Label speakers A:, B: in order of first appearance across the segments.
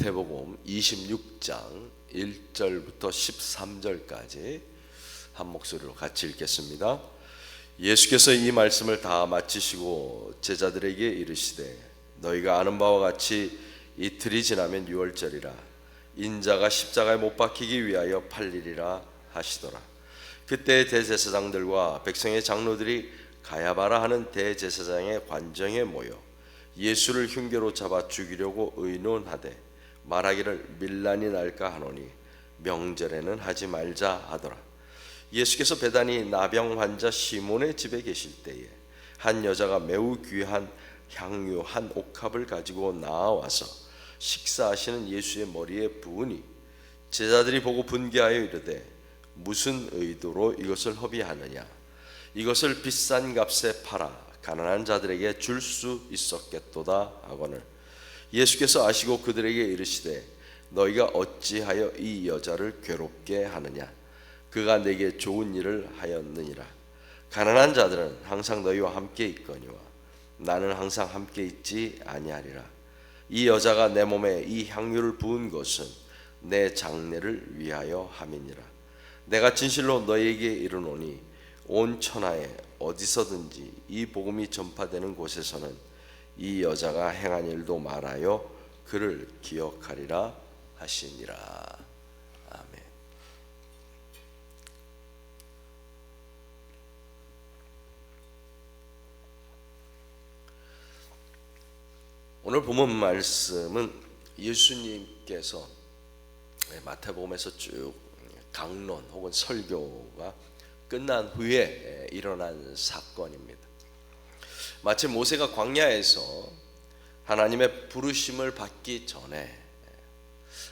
A: 마태복음 26장 1절부터 13절까지 한 목소리로 같이 읽겠습니다. 예수께서 이 말씀을 다 마치시고 제자들에게 이르시되 너희가 아는 바와 같이 이틀이 지나면 유월절이라 인자가 십자가에 못 박히기 위하여 팔리리라 하시더라. 그때 대제사장들과 백성의 장로들이 가야바라 하는 대제사장의 관정에 모여 예수를 흉계로 잡아 죽이려고 의논하되 말하기를 밀란이 날까 하노니 명절에는 하지 말자 하더라. 예수께서 베다니 나병 환자 시몬의 집에 계실 때에 한 여자가 매우 귀한 향유 한 옥합을 가지고 나와서 식사하시는 예수의 머리에 부으니 제자들이 보고 분개하여 이르되 무슨 의도로 이것을 허비하느냐, 이것을 비싼 값에 팔아 가난한 자들에게 줄 수 있었겠도다 하거늘 예수께서 아시고 그들에게 이르시되 너희가 어찌하여 이 여자를 괴롭게 하느냐, 그가 내게 좋은 일을 하였느니라. 가난한 자들은 항상 너희와 함께 있거니와 나는 항상 함께 있지 아니하리라. 이 여자가 내 몸에 이 향유를 부은 것은 내 장례를 위하여 함이니라. 내가 진실로 너희에게 이르노니 온 천하에 어디서든지 이 복음이 전파되는 곳에서는 이 여자가 행한 일도 말하여 그를 기억하리라 하시니라. 아멘. 오늘 본문 말씀은 예수님께서 마태복음에서 쭉 강론 혹은 설교가 끝난 후에 일어난 사건입니다. 마치 모세가 광야에서 하나님의 부르심을 받기 전에,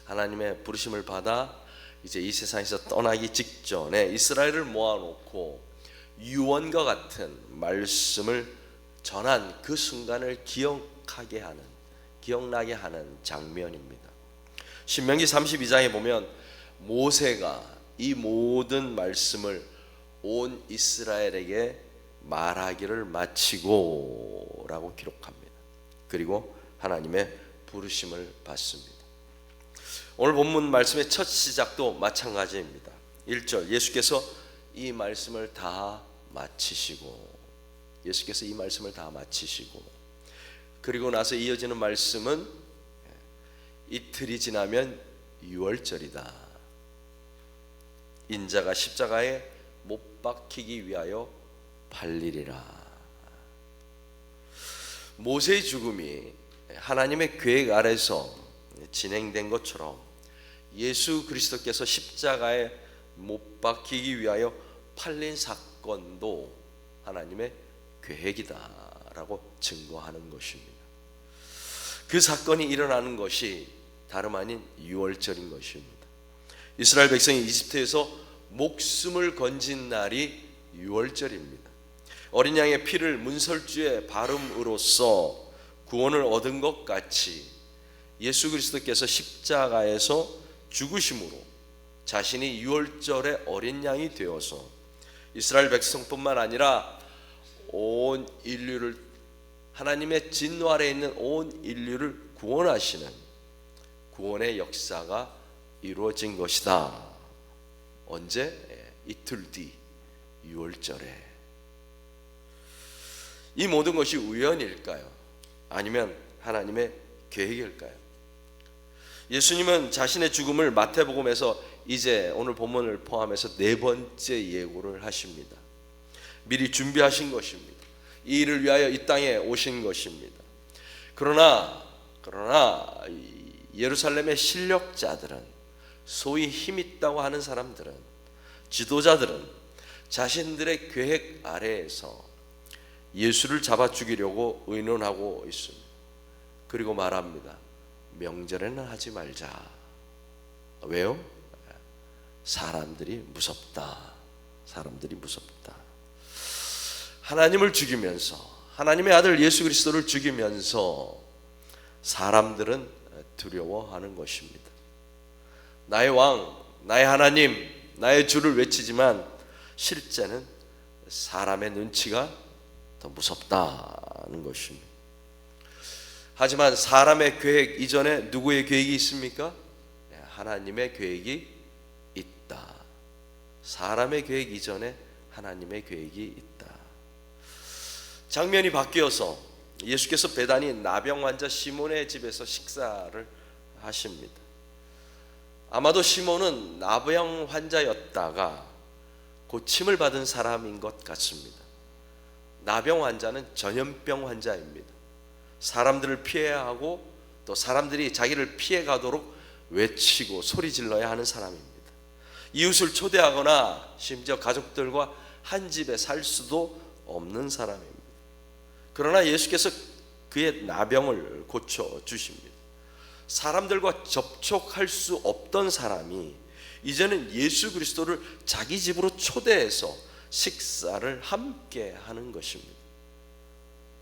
A: 하나님의 부르심을 받아 이제 이 세상에서 떠나기 직전에 이스라엘을 모아놓고 유언과 같은 말씀을 전한 그 순간을 기억나게 하는 장면입니다. 신명기 32장에 보면 모세가 이 모든 말씀을 온 이스라엘에게 말하기를 마치고 라고 기록합니다. 그리고 하나님의 부르심을 받습니다. 오늘 본문 말씀의 첫 시작도 마찬가지입니다. 1절 예수께서 이 말씀을 다 마치시고, 예수께서 이 말씀을 다 마치시고, 그리고 나서 이어지는 말씀은 이틀이 지나면 유월절이다. 인자가 십자가에 못 박히기 위하여 팔리리라. 모세의 죽음이 하나님의 계획 아래서 진행된 것처럼 예수 그리스도께서 십자가에 못 박히기 위하여 팔린 사건도 하나님의 계획이다라고 증거하는 것입니다. 그 사건이 일어나는 것이 다름 아닌 유월절인 것입니다. 이스라엘 백성이 이집트에서 목숨을 건진 날이 유월절입니다. 어린 양의 피를 문설주에 바름으로써 구원을 얻은 것 같이 예수 그리스도께서 십자가에서 죽으심으로 자신이 유월절의 어린 양이 되어서 이스라엘 백성뿐만 아니라 온 인류를, 하나님의 진노 아래에 있는 온 인류를 구원하시는 구원의 역사가 이루어진 것이다. 언제? 이틀 뒤 유월절에. 이 모든 것이 우연일까요? 아니면 하나님의 계획일까요? 예수님은 자신의 죽음을 마태복음에서 이제 오늘 본문을 포함해서 네 번째 예고를 하십니다. 미리 준비하신 것입니다. 이 일을 위하여 이 땅에 오신 것입니다. 그러나 예루살렘의 실력자들은, 소위 힘 있다고 하는 사람들은, 지도자들은 자신들의 계획 아래에서 예수를 잡아 죽이려고 의논하고 있습니다. 그리고 말합니다. 명절에는 하지 말자. 왜요? 사람들이 무섭다. 하나님을 죽이면서, 하나님의 아들 예수 그리스도를 죽이면서 사람들은 두려워하는 것입니다. 나의 왕, 나의 하나님, 나의 주를 외치지만 실제는 사람의 눈치가 더 무섭다는 것입니다. 하지만 사람의 계획 이전에 누구의 계획이 있습니까? 하나님의 계획이 있다. 사람의 계획 이전에 하나님의 계획이 있다. 장면이 바뀌어서 예수께서 베다니 나병 환자 시몬의 집에서 식사를 하십니다. 아마도 시몬은 나병 환자였다가 고침을 받은 사람인 것 같습니다. 나병 환자는 전염병 환자입니다. 사람들을 피해야 하고 또 사람들이 자기를 피해 가도록 외치고 소리 질러야 하는 사람입니다. 이웃을 초대하거나 심지어 가족들과 한 집에 살 수도 없는 사람입니다. 그러나 예수께서 그의 나병을 고쳐 주십니다. 사람들과 접촉할 수 없던 사람이 이제는 예수 그리스도를 자기 집으로 초대해서 식사를 함께 하는 것입니다.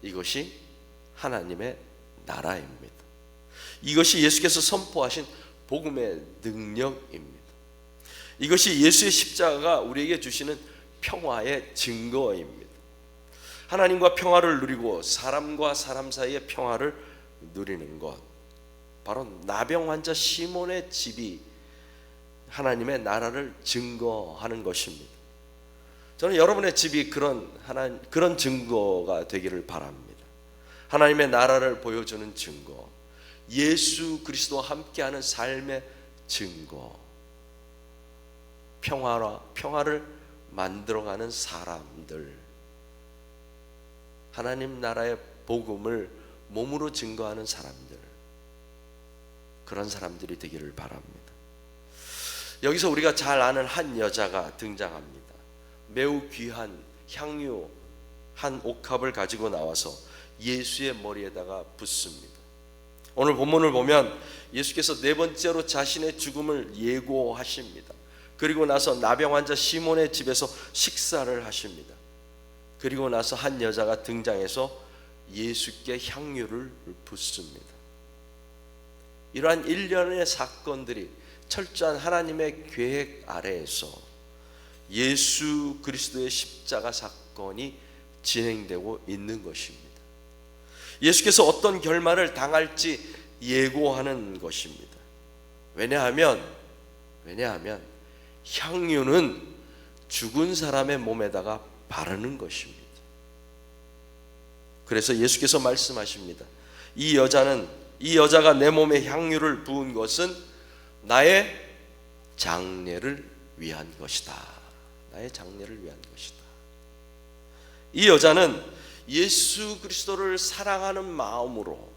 A: 이것이 하나님의 나라입니다. 이것이 예수께서 선포하신 복음의 능력입니다. 이것이 예수의 십자가가 우리에게 주시는 평화의 증거입니다. 하나님과 평화를 누리고 사람과 사람 사이의 평화를 누리는 것, 바로 나병 환자 시몬의 집이 하나님의 나라를 증거하는 것입니다. 저는 여러분의 집이 그런 증거가 되기를 바랍니다. 하나님의 나라를 보여주는 증거, 예수 그리스도와 함께하는 삶의 증거, 평화를 만들어가는 사람들, 하나님 나라의 복음을 몸으로 증거하는 사람들, 그런 사람들이 되기를 바랍니다. 여기서 우리가 잘 아는 한 여자가 등장합니다. 매우 귀한 향유 한 옥합을 가지고 나와서 예수의 머리에다가 붓습니다. 오늘 본문을 보면 예수께서 네 번째로 자신의 죽음을 예고하십니다. 그리고 나서 나병 환자 시몬의 집에서 식사를 하십니다. 그리고 나서 한 여자가 등장해서 예수께 향유를 붓습니다. 이러한 일련의 사건들이 철저한 하나님의 계획 아래에서 예수 그리스도의 십자가 사건이 진행되고 있는 것입니다. 예수께서 어떤 결말을 당할지 예고하는 것입니다. 왜냐하면 향유는 죽은 사람의 몸에다가 바르는 것입니다. 그래서 예수께서 말씀하십니다. 이 여자가 내 몸에 향유를 부은 것은 나의 장례를 위한 것이다. 나의 장례를 위한 것이다. 이 여자는 예수 그리스도를 사랑하는 마음으로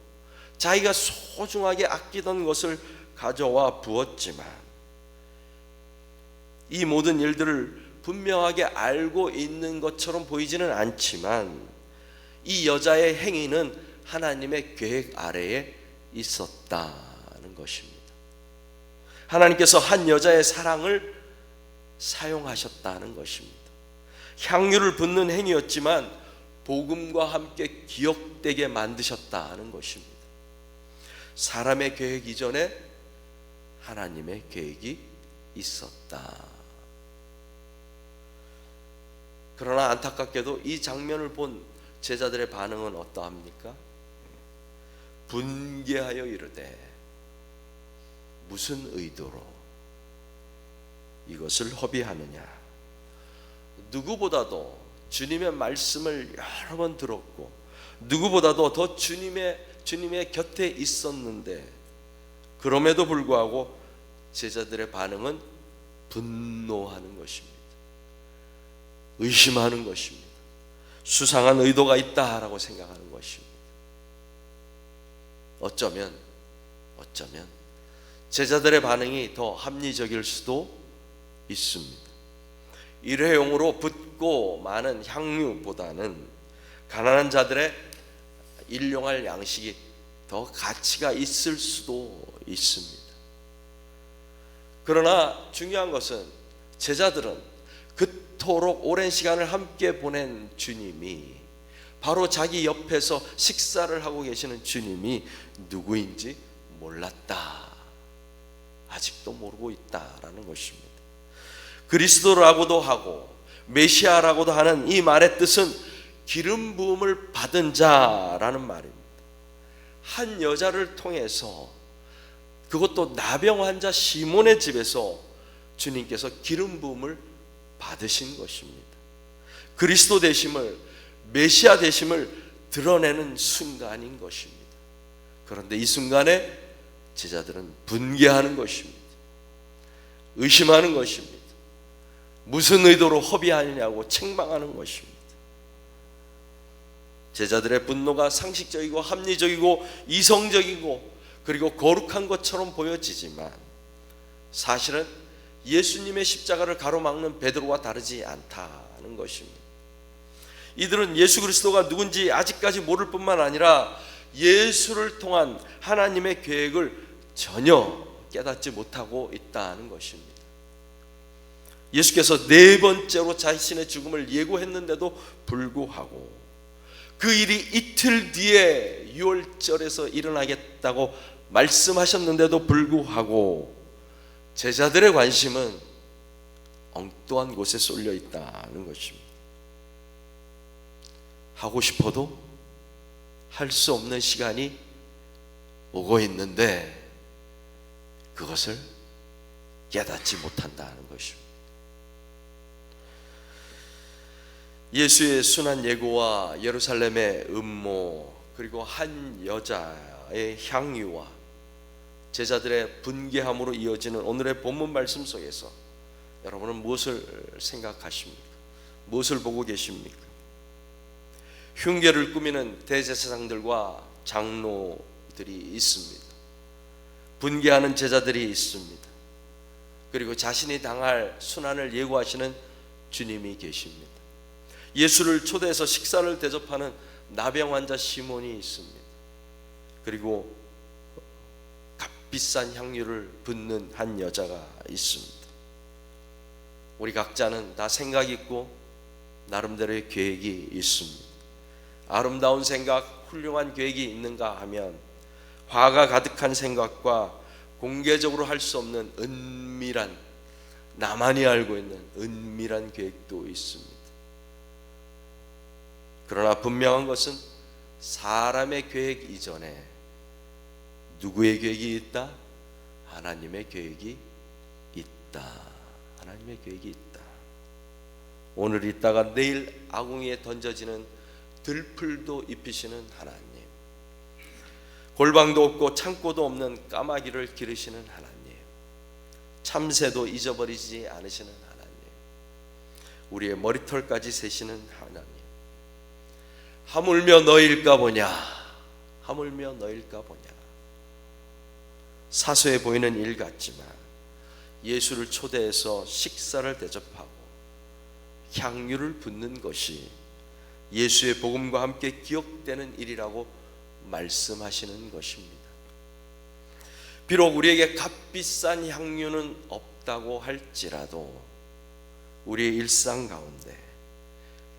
A: 자기가 소중하게 아끼던 것을 가져와 부었지만 이 모든 일들을 분명하게 알고 있는 것처럼 보이지는 않지만 이 여자의 행위는 하나님의 계획 아래에 있었다는 것입니다. 하나님께서 한 여자의 사랑을 사용하셨다는 것입니다. 향유를 붓는 행위였지만 복음과 함께 기억되게 만드셨다는 것입니다. 사람의 계획 이전에 하나님의 계획이 있었다. 그러나 안타깝게도 이 장면을 본 제자들의 반응은 어떠합니까? 분개하여 이르되 무슨 의도로 이것을 허비하느냐. 누구보다도 주님의 말씀을 여러 번 들었고 누구보다도 더 주님의 곁에 있었는데 그럼에도 불구하고 제자들의 반응은 분노하는 것입니다. 의심하는 것입니다. 수상한 의도가 있다라고 생각하는 것입니다. 어쩌면 제자들의 반응이 더 합리적일 수도 있습니다. 일회용으로 붓고 많은 향유보다는 가난한 자들의 일용할 양식이 더 가치가 있을 수도 있습니다. 그러나 중요한 것은 제자들은 그토록 오랜 시간을 함께 보낸 주님이 바로 자기 옆에서 식사를 하고 계시는 주님이 누구인지 몰랐다. 아직도 모르고 있다라는 것입니다. 그리스도라고도 하고 메시아라고도 하는 이 말의 뜻은 기름 부음을 받은 자라는 말입니다. 한 여자를 통해서, 그것도 나병 환자 시몬의 집에서 주님께서 기름 부음을 받으신 것입니다. 그리스도 되심을, 메시아 되심을 드러내는 순간인 것입니다. 그런데 이 순간에 제자들은 분개하는 것입니다. 의심하는 것입니다. 무슨 의도로 허비하느냐고 책망하는 것입니다. 제자들의 분노가 상식적이고 합리적이고 이성적이고 그리고 거룩한 것처럼 보여지지만 사실은 예수님의 십자가를 가로막는 베드로와 다르지 않다는 것입니다. 이들은 예수 그리스도가 누군지 아직까지 모를 뿐만 아니라 예수를 통한 하나님의 계획을 전혀 깨닫지 못하고 있다는 것입니다. 예수께서 네 번째로 자신의 죽음을 예고했는데도 불구하고 그 일이 이틀 뒤에 유월절에서 일어나겠다고 말씀하셨는데도 불구하고 제자들의 관심은 엉뚱한 곳에 쏠려 있다는 것입니다. 하고 싶어도 할 수 없는 시간이 오고 있는데 그것을 깨닫지 못한다는 것입니다. 예수의 순환 예고와 예루살렘의 음모, 그리고 한 여자의 향유와 제자들의 분개함으로 이어지는 오늘의 본문 말씀 속에서 여러분은 무엇을 생각하십니까? 무엇을 보고 계십니까? 흉계를 꾸미는 대제사장들과 장로들이 있습니다. 분개하는 제자들이 있습니다. 그리고 자신이 당할 순환을 예고하시는 주님이 계십니다. 예수를 초대해서 식사를 대접하는 나병 환자 시몬이 있습니다. 그리고 값비싼 향유를 붓는 한 여자가 있습니다. 우리 각자는 다 생각이 있고 나름대로의 계획이 있습니다. 아름다운 생각, 훌륭한 계획이 있는가 하면 화가 가득한 생각과 공개적으로 할 수 없는 은밀한, 나만이 알고 있는 은밀한 계획도 있습니다. 그러나 분명한 것은 사람의 계획 이전에 누구의 계획이 있다? 하나님의 계획이 있다. 하나님의 계획이 있다. 오늘 있다가 내일 아궁이에 던져지는 들풀도 입히시는 하나님, 골방도 없고 창고도 없는 까마귀를 기르시는 하나님, 참새도 잊어버리지 않으시는 하나님, 우리의 머리털까지 세시는 하나님, 하물며 너일까 보냐, 하물며 너일까 보냐. 사소해 보이는 일 같지만 예수를 초대해서 식사를 대접하고 향유를 붓는 것이 예수의 복음과 함께 기억되는 일이라고 말씀하시는 것입니다. 비록 우리에게 값비싼 향유는 없다고 할지라도 우리의 일상 가운데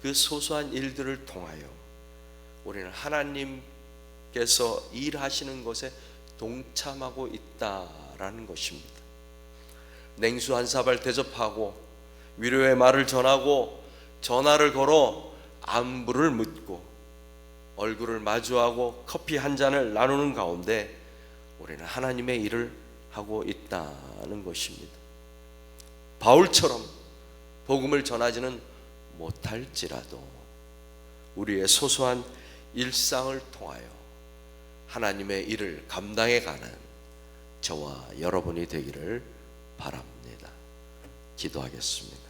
A: 그 소소한 일들을 통하여 우리는 하나님께서 일하시는 것에 동참하고 있다라는 것입니다. 냉수 한 사발 대접하고 위로의 말을 전하고 전화를 걸어 안부를 묻고 얼굴을 마주하고 커피 한 잔을 나누는 가운데 우리는 하나님의 일을 하고 있다는 것입니다. 바울처럼 복음을 전하지는 못할지라도 우리의 소소한 일상을 통하여 하나님의 일을 감당해 가는 저와 여러분이 되기를 바랍니다. 기도하겠습니다.